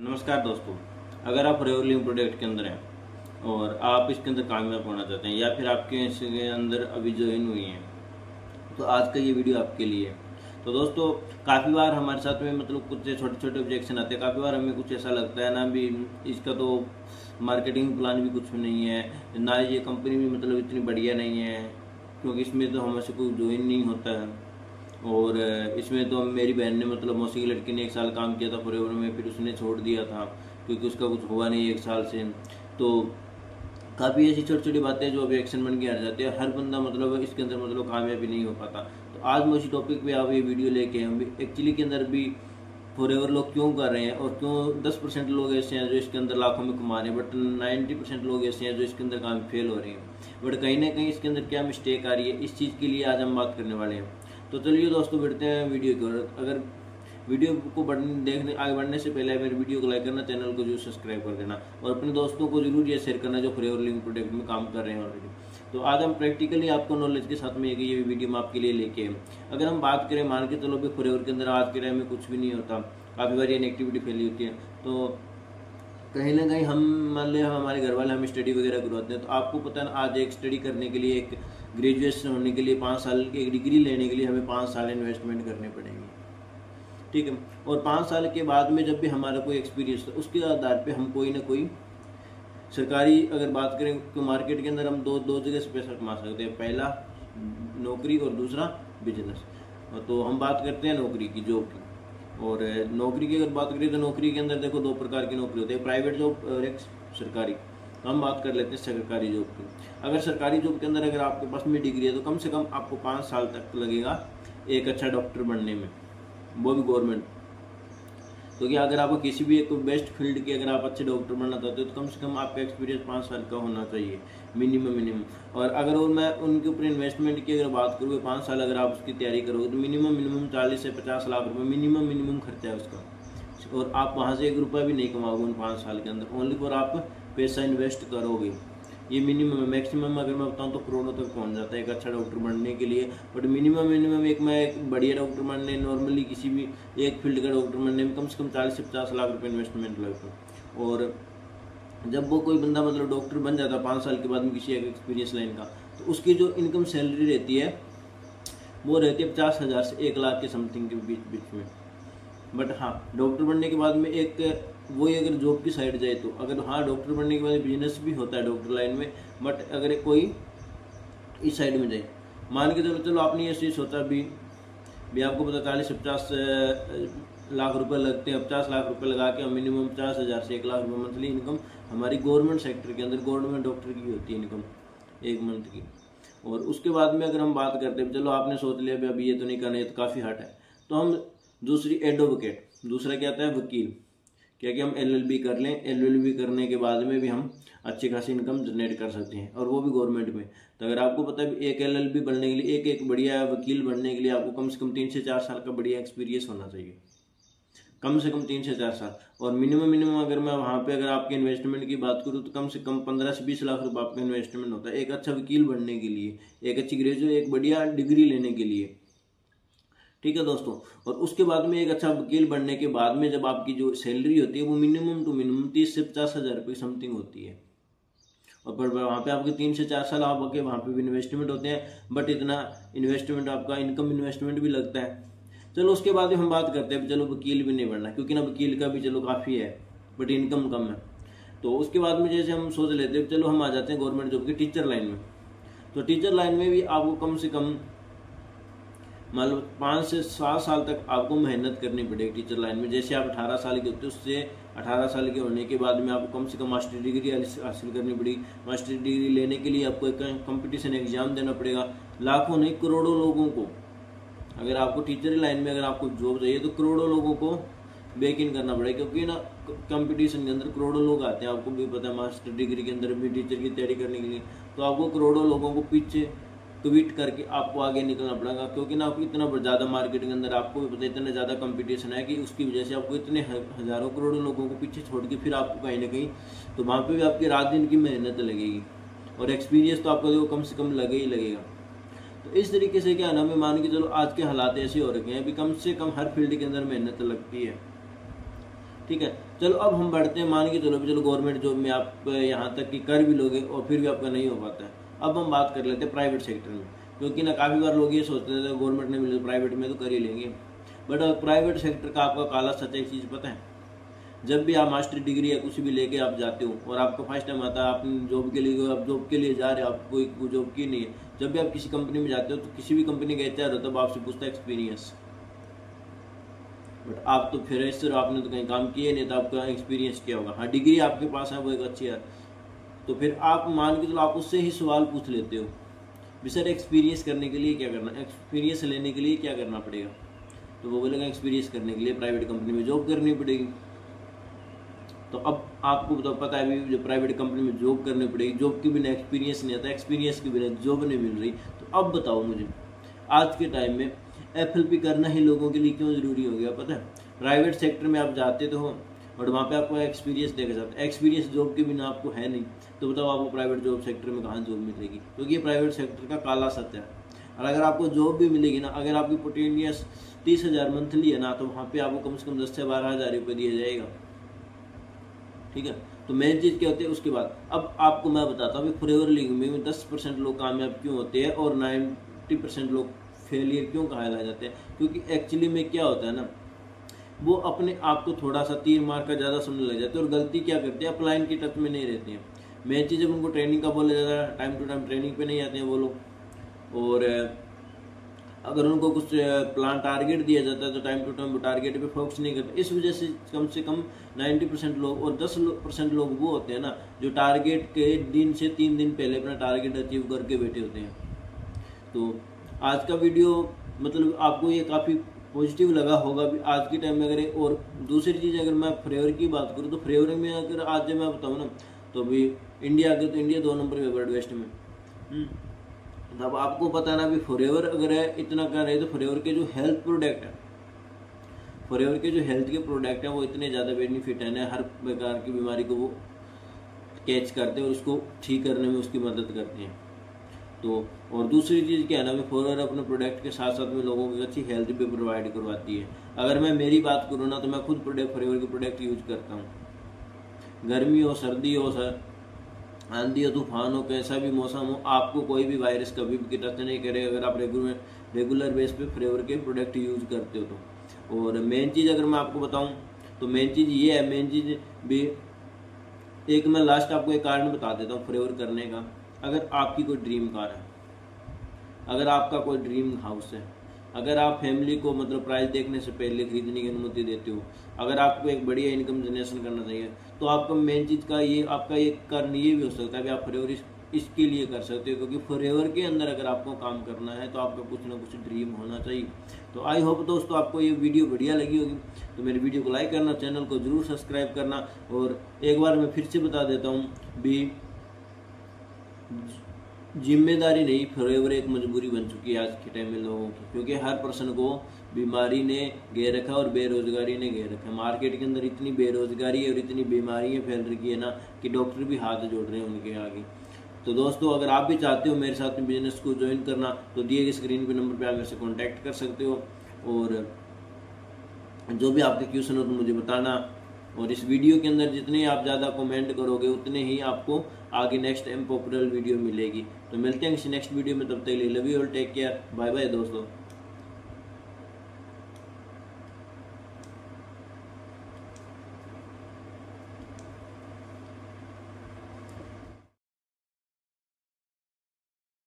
नमस्कार दोस्तों, अगर आप रेवलिंग प्रोडक्ट के अंदर हैं और आप इसके अंदर कामयाब होना चाहते हैं या फिर आपके इसके अंदर अभी ज्वाइन हुई हैं तो आज का ये वीडियो आपके लिए है। तो दोस्तों, काफ़ी बार हमारे साथ में मतलब कुछ छोटे छोटे ऑब्जेक्शन आते हैं। काफ़ी बार हमें कुछ ऐसा लगता है ना भी इसका तो मार्केटिंग प्लान भी कुछ नहीं है, ना ये कंपनी भी मतलब इतनी बढ़िया नहीं है क्योंकि इसमें तो हमसे कोई ज्वाइन नहीं होता है। और इसमें तो मेरी बहन ने मतलब मौसी की लड़की ने 1 साल काम किया था फॉरएवर में, फिर उसने छोड़ दिया था क्योंकि उसका कुछ हुआ नहीं 1 साल से। तो काफ़ी ऐसी छोटी छोटी बातें जो ऑब्जेक्शन बन के आ जाती है। हर बंदा मतलब इसके अंदर मतलब कामयाबी नहीं हो पाता। तो आज मैं उसी टॉपिक पे आप ये वीडियो लेके हम एक्चुअली के अंदर भी फॉरएवर लोग क्यों कर रहे हैं और क्यों 10% लोग ऐसे हैं जो इसके अंदर लाखों में कमा रहे हैं, बट 90% लोग ऐसे हैं जो इसके अंदर काम फेल हो रहे हैं। बट कहीं ना कहीं इसके अंदर क्या मिस्टेक आ रही है, इस चीज़ के लिए आज हम बात करने वाले हैं। तो चलिए दोस्तों, बढ़ते हैं वीडियो की ओर। अगर वीडियो को देखने आगे बढ़ने से पहले मेरे वीडियो को लाइक करना, चैनल को जरूर सब्सक्राइब कर देना और अपने दोस्तों को जरूर ये शेयर करना जो फॉरएवर लिंक प्रोडक्ट में काम कर रहे हैं ऑलरेडी। तो आज हम प्रैक्टिकली आपको नॉलेज के साथ में ये वीडियो में आपके लिए लेके हैं। अगर हम बात करें, मान के चलो भी फॉरएवर के अंदर आज के टाइम में कुछ भी नहीं होता, काफ़ी बार ये नेगेटिविटी फैली होती है। तो कहीं ना कहीं हम मान लिया हमारे घर वाले हम स्टडी वगैरह करवाते हैं, तो आपको पता है ना, आज एक स्टडी करने के लिए, एक ग्रेजुएशन होने के लिए 5 साल की एक डिग्री लेने के लिए हमें 5 साल इन्वेस्टमेंट करने पड़ेंगे, ठीक है। और 5 साल के बाद में जब भी हमारा कोई एक्सपीरियंस हो उसके आधार पे हम कोई ना कोई सरकारी, अगर बात करें तो मार्केट के अंदर हम दो जगह से पैसा कमा सकते हैं। पहला नौकरी और दूसरा बिजनेस। तो हम बात करते हैं नौकरी की, जॉब की। और नौकरी की अगर बात करें तो नौकरी के अंदर देखो 2 प्रकार की नौकरी होती है, प्राइवेट जॉब और एक सरकारी। तो हम बात कर लेते हैं सरकारी जॉब की। अगर सरकारी जॉब के अंदर अगर आपके पास में डिग्री है तो कम से कम आपको 5 साल तक लगेगा एक अच्छा डॉक्टर बनने में, वो भी गवर्नमेंट। क्योंकि अगर आपको किसी भी एक बेस्ट फील्ड के अगर आप अच्छे डॉक्टर बनना चाहते हो तो कम से कम आपका एक्सपीरियंस 5 साल का होना चाहिए मिनिमम। और अगर मैं उनके ऊपर इन्वेस्टमेंट की अगर बात करूँ, 5 साल अगर आप उसकी तैयारी करोगे तो मिनिमम 40 से 50 लाख रुपये मिनिमम खर्चा है उसका। और आप वहाँ से 1 रुपया भी नहीं कमाओगे उन 5 साल के अंदर, ओनली फॉर आप पैसा इन्वेस्ट करोगे। ये मिनिमम है। मैक्सिमम अगर मैं बताऊँ तो करोड़ों तक पहुंच जाता है एक अच्छा डॉक्टर बनने के लिए। बट मिनिमम एक बढ़िया डॉक्टर बनने, नॉर्मली किसी भी एक फील्ड का डॉक्टर बनने में कम से कम 40 से 50 लाख रुपए इन्वेस्टमेंट लगता है। और जब वो कोई बंदा मतलब डॉक्टर बन जाता है 5 साल के बाद में किसी एक एक्सपीरियंस लाइन का, तो उसकी जो इनकम सैलरी रहती है वो रहती है 50,000 से 1 लाख के समथिंग के बीच में। बट हाँ, डॉक्टर बनने के बाद में एक वही अगर जॉब की साइड जाए तो, अगर हाँ डॉक्टर बनने के बाद बिजनेस भी होता है डॉक्टर लाइन में, बट अगर कोई इस साइड में जाए, मान के चलो आपने ये चीज़ सोचा भी आपको पता 40 से 50 लाख रुपए लगते हैं। 50 लाख रुपए लगा के मिनिमम 50,000 से 1 लाख रुपये मंथली इनकम हमारी गवर्नमेंट सेक्टर के अंदर, गवर्नमेंट डॉक्टर की होती है इनकम 1 मंथ की। और उसके बाद में अगर हम बात करते हैं, चलो आपने सोच लिया भी अभी ये तो नहीं करना, ये तो काफ़ी हट है, तो हम दूसरी एडवोकेट, दूसरा क्या आता है वकील, क्या कि हम LLB कर लें। LLB करने के बाद में भी हम अच्छी खासी इनकम जनरेट कर सकते हैं, और वो भी गवर्नमेंट में। तो अगर आपको पता है एक LLB बनने के लिए, एक बढ़िया वकील बनने के लिए आपको कम से कम 3 से 4 साल का बढ़िया एक्सपीरियंस होना चाहिए, कम से कम 3 से 4 साल। और मिनिमम अगर मैं वहाँ पे अगर आपके इन्वेस्टमेंट की बात करूँ तो कम से कम 15 से 20 लाख रुपये आपका इन्वेस्टमेंट होता है एक अच्छा वकील बनने के लिए, एक अच्छी ग्रेजुएट, एक बढ़िया डिग्री लेने के लिए, ठीक है दोस्तों। और उसके बाद में एक अच्छा वकील बनने के बाद में जब आपकी जो सैलरी होती है वो मिनिमम 30 से 50 हज़ार रुपये समथिंग होती है। और पर वहाँ पे आपके 3 से 4 साल आपके वहाँ पे भी इन्वेस्टमेंट होते हैं, बट इतना इन्वेस्टमेंट आपका इनकम इन्वेस्टमेंट भी लगता है। चलो उसके बाद हम बात करते हैं, चलो वकील भी नहीं बनना, क्योंकि ना वकील का भी चलो काफ़ी है बट इनकम कम है। तो उसके बाद में जैसे हम सोच लेते हैं, चलो हम आ जाते हैं गवर्नमेंट जॉब की टीचर लाइन में। तो टीचर लाइन में भी आपको कम से कम मतलब 5 से 7 साल तक आपको मेहनत करनी पड़ेगी टीचर लाइन में। जैसे आप 18 साल के होते हैं, उससे 18 साल के होने के बाद में आपको कम से कम मास्टर डिग्री हासिल करनी पड़ेगी। मास्टर डिग्री लेने के लिए आपको एक कंपटीशन एग्जाम देना पड़ेगा। लाखों नहीं करोड़ों लोगों को, अगर आपको टीचर लाइन में अगर आपको जॉब चाहिए तो करोड़ों लोगों को बैक इन करना पड़ेगा, क्योंकि ना कंपटीशन के अंदर करोड़ों लोग आते हैं। आपको भी पता है मास्टर डिग्री के अंदर भी टीचर की तैयारी करने के लिए, तो आपको करोड़ों लोगों को पीछे ट्वीट करके आपको आगे निकलना पड़ेगा, क्योंकि ना आपको इतना ज़्यादा मार्केट के अंदर आपको भी पता है इतना ज़्यादा कंपटीशन है कि उसकी वजह से आपको इतने हज़ारों करोड़ों लोगों को पीछे छोड़ के फिर आपको कहीं ना कहीं तो वहाँ पे भी आपकी रात दिन की मेहनत लगेगी, और एक्सपीरियंस तो आपको जो कम से कम लगे ही लगेगा। तो इस तरीके से क्या है ना, मैं मान के चलो आज के हालात ऐसे हो रखे हैं, अभी कम से कम हर फील्ड के अंदर मेहनत लगती है, ठीक है। चलो अब हम बढ़ते हैं, मान के चलो चलो गवर्नमेंट जॉब में आप यहाँ तक कि कर भी लोगे और फिर भी आपका नहीं हो पाता है। अब हम बात कर लेते हैं प्राइवेट सेक्टर में, क्योंकि ना काफ़ी बार लोग ये सोचते थे गवर्नमेंट नहीं मिले प्राइवेट में तो कर ही लेंगे। बट प्राइवेट सेक्टर का आपका काला सच एक चीज़ पता है, जब भी आप मास्टर डिग्री या कुछ भी लेके आप जाते हो और आपका फर्स्ट टाइम आता है, आप जॉब के लिए आप जॉब के लिए जा रहे हो, आपको कोई जॉब की नहीं है, जब भी आप किसी कंपनी में जाते हो तो किसी भी कंपनी का HR होता है, तब आपसे पूछता है एक्सपीरियंस। बट आप तो फ्रेशर, आपने तो कहीं काम किया नहीं, तो आपका एक्सपीरियंस क्या होगा। हाँ, डिग्री आपके पास है वो एक अच्छी है, तो फिर आप मान के चलो आप उससे ही सवाल पूछ लेते हो भी सर एक्सपीरियंस करने के लिए क्या करना, एक्सपीरियंस लेने के लिए क्या करना पड़ेगा। तो वो बोलेगा एक्सपीरियंस करने के लिए प्राइवेट कंपनी में जॉब करनी पड़ेगी। तो अब आपको तो पता है भी जो प्राइवेट कंपनी में जॉब करनी पड़ेगी, जॉब के बिना एक्सपीरियंस नहीं आता, एक्सपीरियंस के बिना जॉब नहीं मिल रही। तो अब बताओ मुझे, आज के टाइम में FLP करना ही लोगों के लिए क्यों ज़रूरी हो गया पता है। प्राइवेट सेक्टर में आप जाते तो हो और वहाँ पे आपको एक्सपीरियंस देखा जाता है, एक्सपीरियंस जॉब के बिना आपको है नहीं, तो बताओ आपको प्राइवेट जॉब सेक्टर में कहाँ जॉब मिलेगी। क्योंकि ये प्राइवेट सेक्टर का काला सत्य है। और अगर आपको जॉब भी मिलेगी ना, अगर आपकी पोटेंशियल 30,000 मंथली है ना, तो वहाँ पे आपको कम से कम 10 से 12,000 रुपये दिया जाएगा। ठीक है, तो मेन चीज़ क्या होती है उसके बाद। अब आपको मैं बताता हूँ फॉरएवर लिविंग में 10% लोग कामयाब क्यों होते हैं और 90% लोग फेलियर क्यों कहलाए जाते हैं। क्योंकि एक्चुअली में क्या होता है ना, वो अपने आप को थोड़ा सा 3 मार्क का ज़्यादा समझने लग जाते हैं और गलती क्या करते हैं, अपलाइन की टच में नहीं रहते हैं। मेन चीज़ जब उनको ट्रेनिंग का बोला जाता है, टाइम टू टाइम ट्रेनिंग पे नहीं आते हैं वो लोग। और अगर उनको कुछ प्लान टारगेट दिया जाता है तो टाइम टू टाइम वो टारगेट पे फोकस नहीं करते। इस वजह से कम 90% लोग और 10% लोग वो होते हैं ना, जो टारगेट के दिन से 3 दिन पहले अपना टारगेट अचीव करके बैठे होते हैं। तो आज का वीडियो मतलब आपको ये काफ़ी पॉजिटिव लगा होगा भी आज के टाइम में। अगर और दूसरी चीज़ अगर मैं फ्लेवर की बात करूँ तो फ्लेवर में अगर आज मैं बताऊँ ना, तो अभी इंडिया के तो इंडिया 2 नंबर पे वर्ल्ड वेस्ट में। अब आपको पता ना भी फॉरएवर अगर है इतना कर रहे तो फॉरएवर के जो हेल्थ प्रोडक्ट है, फॉरएवर के जो हेल्थ के प्रोडक्ट हैं वो इतने ज़्यादा बेनिफिट है ना, हर प्रकार की बीमारी को वो कैच करते हैं और उसको ठीक करने में उसकी मदद करते हैं। तो और दूसरी चीज़ क्या है ना, फॉरएवर अपने प्रोडक्ट के साथ साथ में लोगों को अच्छी हेल्थ भी प्रोवाइड करवाती है। अगर मैं मेरी बात करूँ ना, तो मैं खुद फॉरएवर के प्रोडक्ट यूज करता हूँ। गर्मी हो, सर्दी हो, आंधी हो, तूफान हो, कैसा भी मौसम हो, आपको कोई भी वायरस कभी भी टच नहीं करे अगर आप रेगुलर बेस पे फ्लेवर के प्रोडक्ट यूज करते हो तो। और मेन चीज़ अगर मैं आपको बताऊं तो मेन चीज़ ये है, मेन चीज़ भी एक मैं लास्ट आपको एक कारण बता देता हूँ फ्लेवर करने का। अगर आपकी कोई ड्रीम कार है, अगर आपका कोई ड्रीम हाउस है, अगर आप फैमिली को मतलब प्राइस देखने से पहले खरीदने की अनुमति देते हो, अगर आपको एक बढ़िया इनकम जनरेशन करना चाहिए, तो आपका मेन चीज़ का ये आपका ये कारण ये भी हो सकता है कि आप फॉरएवर इसके लिए कर सकते हो। क्योंकि फॉरएवर के अंदर अगर आपको काम करना है तो आपका कुछ ना कुछ ड्रीम होना चाहिए। तो आई होप दोस्तों आपको ये वीडियो बढ़िया लगी होगी, तो मेरी वीडियो को लाइक करना, चैनल को जरूर सब्सक्राइब करना। और एक बार मैं फिर से बता देता हूँ भी जिम्मेदारी नहीं, फॉरएवर एक मजबूरी बन चुकी है आज के टाइम में लोगों की। क्योंकि हर पर्सन को बीमारी ने घेर रखा और बेरोजगारी ने घेर रखा। मार्केट के अंदर इतनी बेरोजगारी है और इतनी बीमारियां फैल रही है ना कि डॉक्टर भी हाथ जोड़ रहे हैं उनके आगे। तो दोस्तों अगर आप भी चाहते हो मेरे साथ में बिजनेस को ज्वाइन करना, तो दिए गए स्क्रीन पे नंबर पे आप मेरे से कॉन्टैक्ट कर सकते हो। और जो भी आपके क्वेश्चन हो तो मुझे बताना। और इस वीडियो के अंदर जितने आप ज़्यादा कमेंट करोगे उतने ही आपको आगे नेक्स्ट टाइम पॉपुलर वीडियो मिलेगी। तो मिलते हैं किसी नेक्स्ट वीडियो में, तब तक के लिए love you all, take care, bye bye दोस्तों।